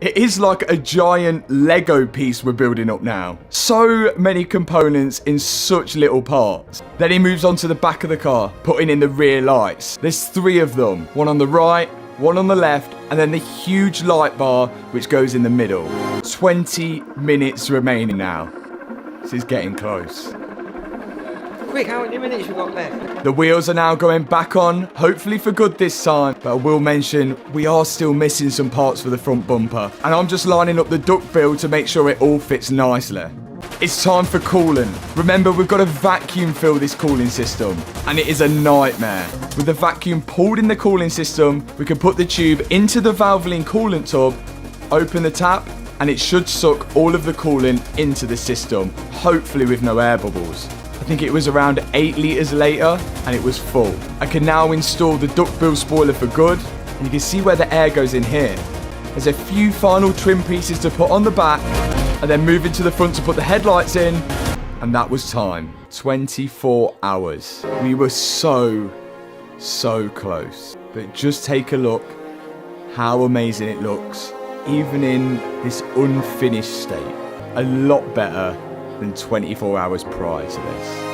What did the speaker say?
It is like a giant Lego piece we're building up now. So many components in such little parts. Then he moves on to the back of the car, putting in the rear lights. There's 3 of them. One on the right, one on the left, and then the huge light bar which goes in the middle. 20 minutes remaining now. This is getting close. Quick, how many minutes we got left? The wheels are now going back on, hopefully for good this time, but I will mention we are still missing some parts for the front bumper, and I'm just lining up the duct build to make sure it all fits nicely. It's time for coolant. Remember, we've got to vacuum fill this cooling system, and it is a nightmare. With the vacuum pulled in the cooling system, we can put the tube into the Valvoline coolant tub, open the tap, and it should suck all of the coolant into the system, hopefully with no air bubbles. I think it was around 8 litres later, and it was full. I can now install the duckbill spoiler for good, and you can see where the air goes in here. There's a few final trim pieces to put on the back, and then move into the front to put the headlights in, and that was time. 24 hours. We were so close. But just take a look how amazing it looks, even in this unfinished state. A lot better than 24 hours prior to this.